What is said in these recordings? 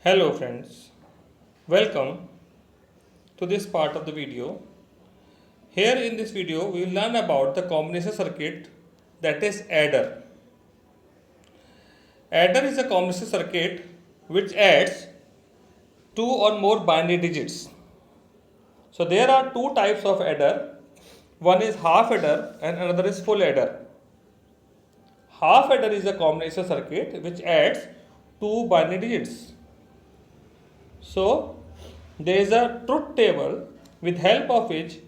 Hello friends, welcome to this part of the video. Here in this video we will learn about the combination circuit, that is adder. Adder is a combination circuit which adds two or more binary digits. So there are two types of adder. One is half adder and another is full adder. Half adder is a combination circuit which adds two binary digits. So there is a truth table with help of which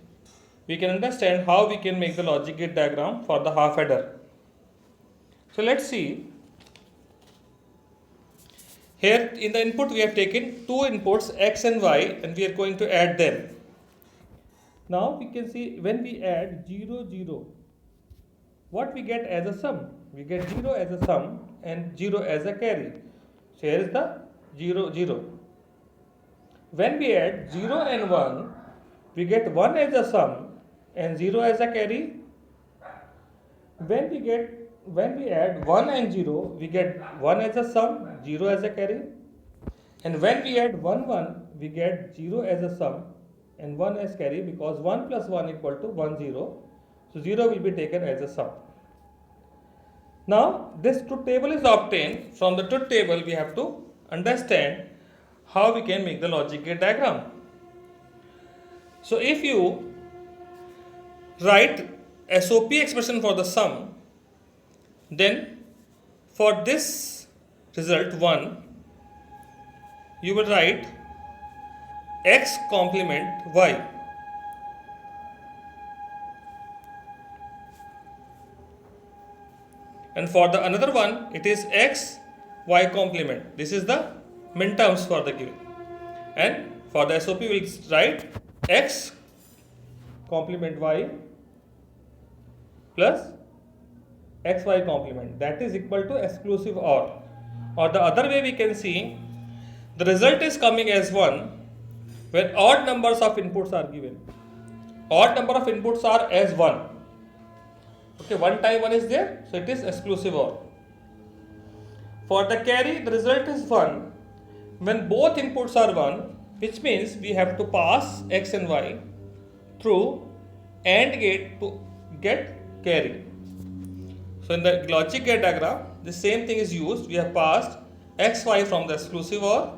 we can understand how we can make the logic gate diagram for the half adder. So let's see. Here in the input we have taken two inputs x and y and we are going to add them. Now we can see when we add 0 0, what we get as a sum? We get 0 as a sum and 0 as a carry. So here is the 0 0. When we add 0 and 1, we get 1 as a sum and 0 as a carry. When we add 1 and 0, we get 1 as a sum, 0 as a carry. And when we add 1 1, we get 0 as a sum and 1 as carry, because 1 plus 1 equal to 1 0. So 0 will be taken as a sum. Now this truth table is obtained. From the truth table we have to understand how we can make the logic gate diagram. So if you write SOP expression for the sum, then for this result 1, you will write x complement y. And for the another one, it is x y complement. This is the min terms for the given. And for the SOP, we will write x complement y plus xy complement, that is equal to exclusive OR. Or the other way we can see, the result is coming as 1 when odd numbers of inputs are given. Odd number of inputs are as 1. Okay, 1 time 1 is there, so it is exclusive OR. For the carry, the result is 1 when both inputs are 1, which means we have to pass x and y through AND gate to get carry. So in the logic gate diagram, the same thing is used. We have passed x y from the exclusive OR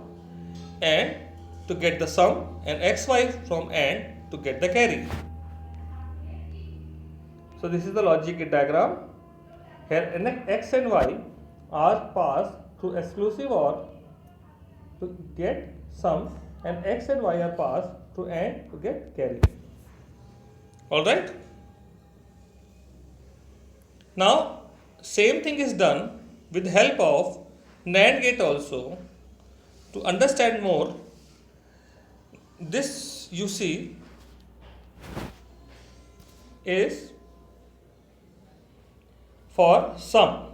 and to get the sum, and x y from AND to get the carry. So this is the logic gate diagram. Here x and y are passed through exclusive OR to get sum, and x and y are passed through AND to get carry. Alright. Now same thing is done with help of NAND gate also. To understand more, this you see is for sum.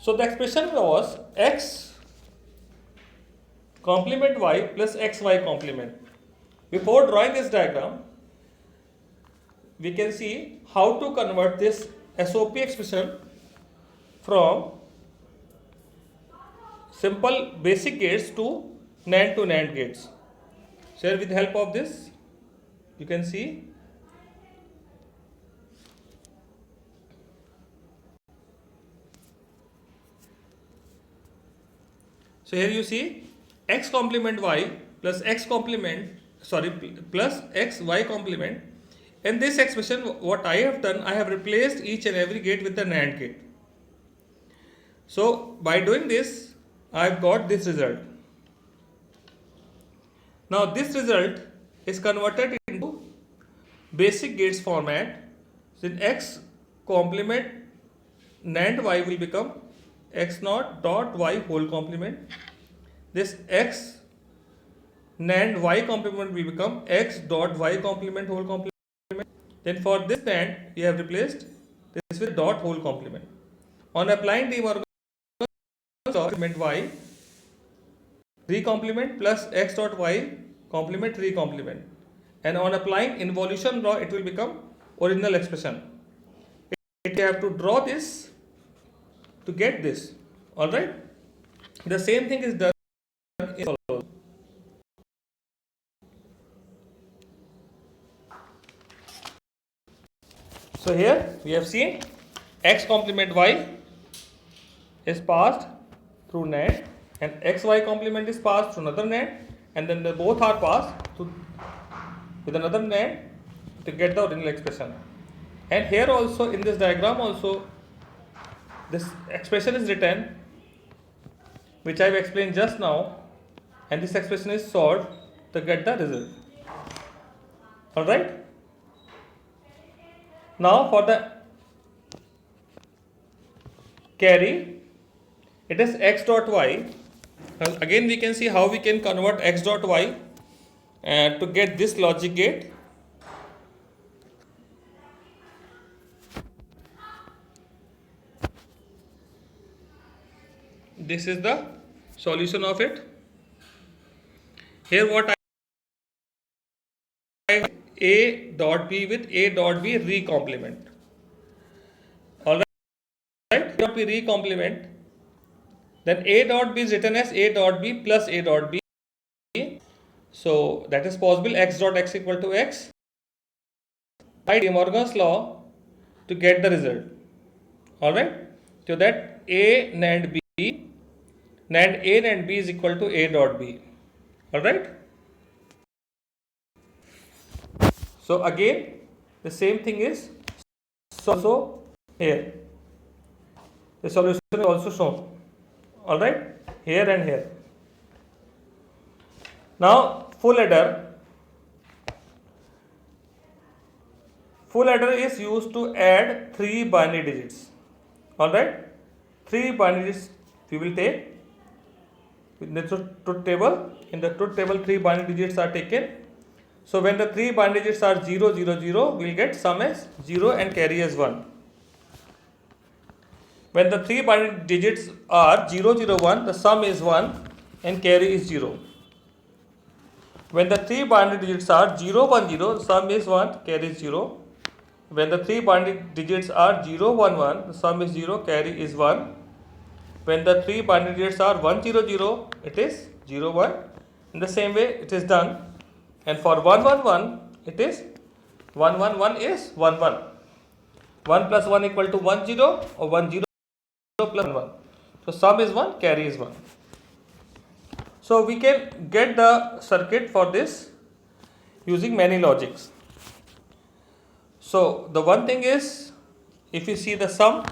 So the expression was x complement y plus xy complement. Before drawing this diagram, we can see how to convert this SOP expression from simple basic gates to NAND gates. So here with the help of this, you can see so here you see x complement y plus x complement plus x y complement. In this expression, what I have done, I have replaced each and every gate with the NAND gate. So by doing this, I have got this result. Now this result is converted into basic gates format. So in x complement NAND y will become x naught dot y whole complement. This x NAND y complement will become x dot y complement whole complement. Then for this NAND, we have replaced this with dot whole complement. On applying De Morgan's complement y recomplement plus x dot y complement recomplement, and on applying involution law, it will become original expression. You have to draw this to get this. Alright, the same thing is done is followed. So here we have seen x complement y is passed through NAND and xy complement is passed through another NAND, and then they both are passed through with another NAND to get the original expression. And here also in this diagram also this expression is written which I have explained just now, and this expression is solved to get the result. Alright. Now for the carry, it is x dot y. Again we can see how we can convert x dot y to get this logic gate. This is the solution of it. Here what I a dot b with a dot b recomplement. Alright, a dot b recomplement. Then a dot b is written as a dot b plus a dot b. So that is possible, x dot x equal to x. By De Morgan's law to get the result. Alright, so that a NAND b, NAND a NAND b is equal to a dot b. Alright. So again the same thing is also here. The solution is also shown. Alright, here and here. Now full adder. Full adder is used to add 3 binary digits. Alright, 3 binary digits we will take in the truth table. In the truth table 3 binary digits are taken. So when the 3 binary digits are 0, 0, 0, we will get sum as 0 and carry as 1. When the 3 binary digits are 0, 0, 1, the sum is 1 and carry is 0. When the 3 binary digits are 0, 1, 0, the sum is 1, carry is 0. When the 3 binary digits are 0, 1, 1, the sum is 0, carry is 1. When the 3 binary digits are 1, 0, 0, it is 0, 1. In the same way it is done. And for 1, 1, 1, it is 1, 1, 1 is 1, 1. 1 plus 1 equal to 1, 0 or 1, 0 plus 1. So sum is 1, carry is 1. So we can get the circuit for this using many logics. So the one thing is, if you see the sum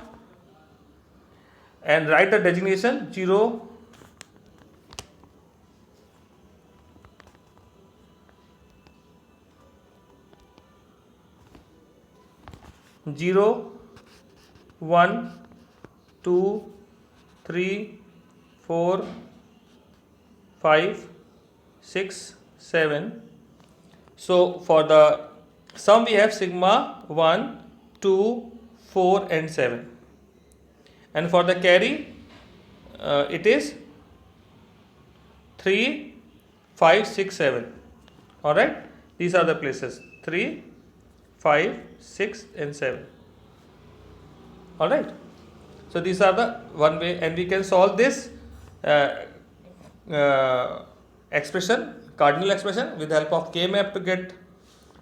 and write the designation 0, 0, 1, 2, 3, 4, 5, 6, 7. So for the sum we have sigma 1, 2, 4 and 7. And for the carry it is 3, 5, 6, 7. Alright, these are the places 3, 5, 6 and 7. Alright, so these are the one way, and we can solve this expression, cardinal expression, with the help of K-map to get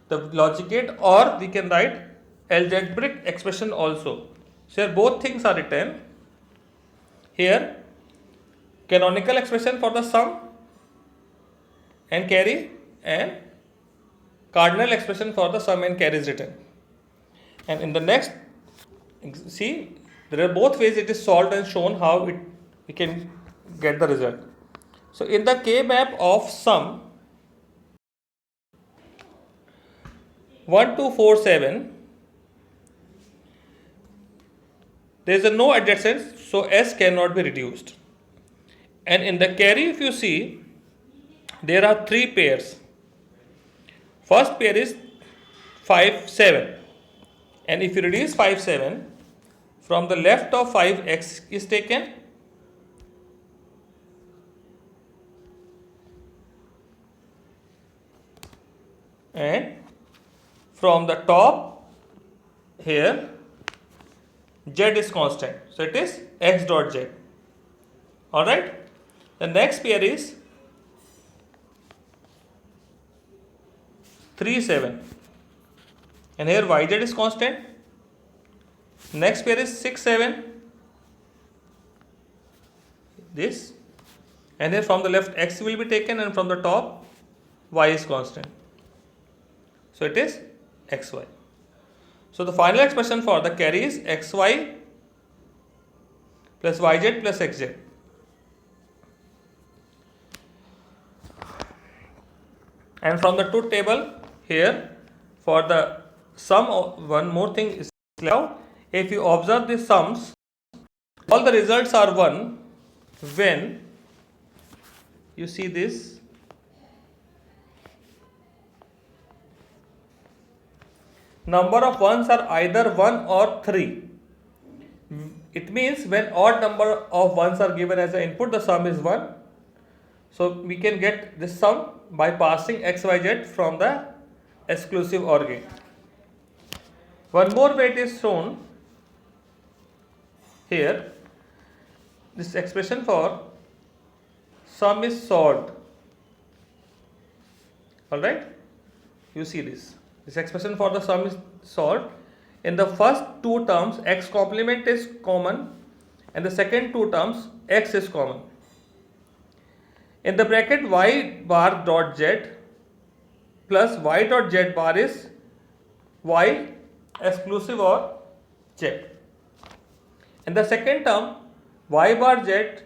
the logic gate, or we can write algebraic expression also. So here both things are written. Here canonical expression for the sum and carry, and cardinal expression for the sum and carry is written. And in the next, see, there are both ways it is solved and shown how we can get the result. So in the K-map of sum 1, 2, 4, 7, there is a no adjacent, so S cannot be reduced. And in the carry, if you see, there are 3 pairs. First pair is 5, 7, and if you reduce 5, 7, from the left of 5 x is taken, and from the top here z is constant, so it is x dot z. Alright, the next pair is 3, 7. And here yz is constant. Next pair is 6, 7. This. And here from the left x will be taken, and from the top y is constant. So it is xy. So the final expression for the carry is xy plus yz plus xz. And from the truth table here, for the sum, one more thing is now, if you observe the sums, all the results are 1 when you see this number of ones are either 1 or 3. It means when odd number of ones are given as an input, the sum is 1. So we can get this sum by passing xyz from the exclusive OR gate. One more way it is shown here. This expression for sum is solved. Alright, you see this. This expression for the sum is solved. In the first two terms, x complement is common, and the second two terms, x is common. In the bracket y bar dot z plus y dot z bar is y exclusive OR z. In the second term, y bar z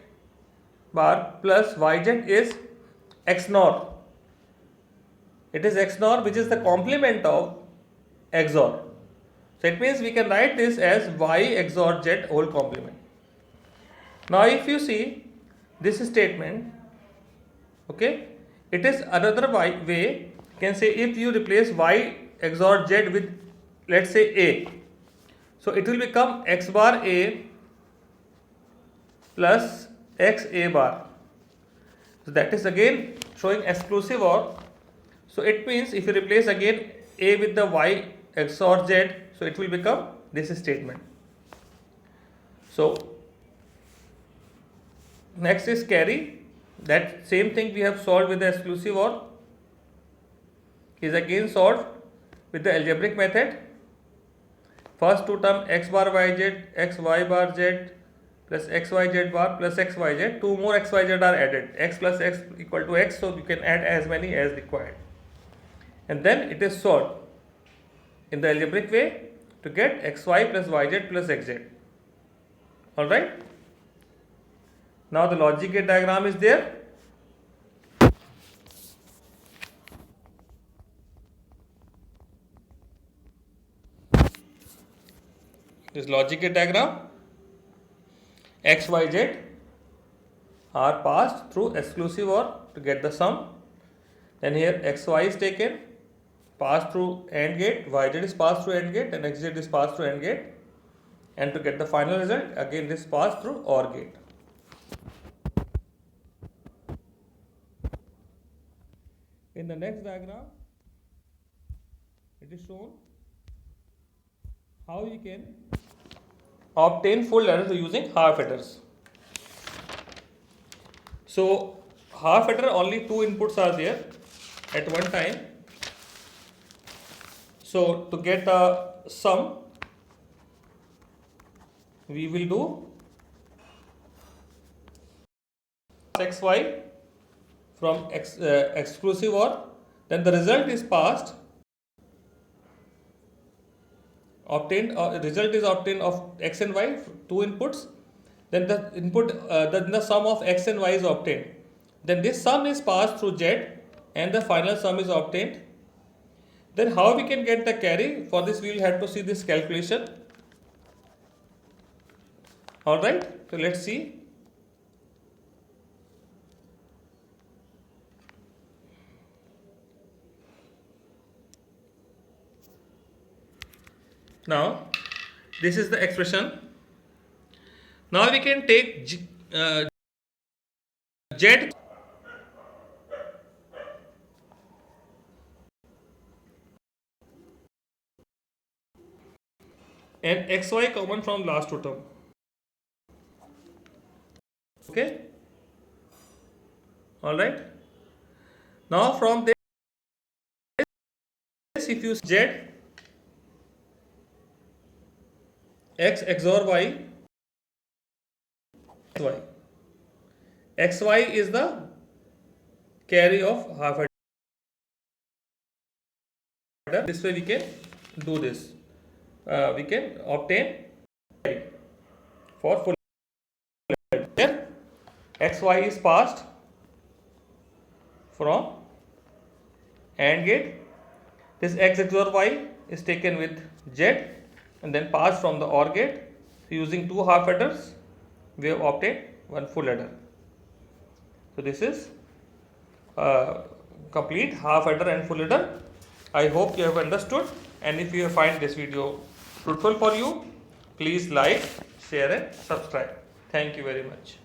bar plus yz is XNOR. It is XNOR, which is the complement of XOR. So it means we can write this as y XOR z whole complement. Now if you see this statement, okay, it is another way. You can say if you replace y XOR z with, let's say, a, so it will become x bar a plus x a bar. So that is again showing exclusive OR. So it means if you replace again a with the y XOR z, so it will become this statement. So next is carry. That same thing we have solved with the exclusive OR is again solved with the algebraic method. First two term x bar yz, x y bar z plus x y z bar plus x y z. Two more x y z are added. X plus x equal to x, so you can add as many as required. And then it is solved in the algebraic way to get xy plus yz plus xz. Alright. Now the logic gate diagram is there. This logic gate diagram, x, y, z are passed through exclusive OR to get the sum. Then here x, y is taken, passed through AND gate, y, z is passed through AND gate, and x, z is passed through AND gate. And to get the final result, again this passed through OR gate. In the next diagram, it is shown how you can obtain full ladder using half adders. So half adder, only two inputs are there at one time. So to get a sum, we will do xy from exclusive OR, then the result is passed, obtained, result is obtained of x and y, two inputs, then the input, then the sum of x and y is obtained, then this sum is passed through z and the final sum is obtained. Then how we can get the carry? For this we will have to see this calculation. Alright, so let's see. Now this is the expression. Now we can take z and xy common from last two term. Okay. All right. Now from there this, if you Z x XOR y y, xy is the carry of half adder. This way we can do this. We can obtain for full adder. Xy is passed from AND gate. This x XOR y is taken with Z and then passed from the OR gate. So using two half adders, we have obtained one full adder. So this is complete half adder and full adder. I hope you have understood, and if you find this video fruitful for you, please like, share and subscribe. Thank you very much.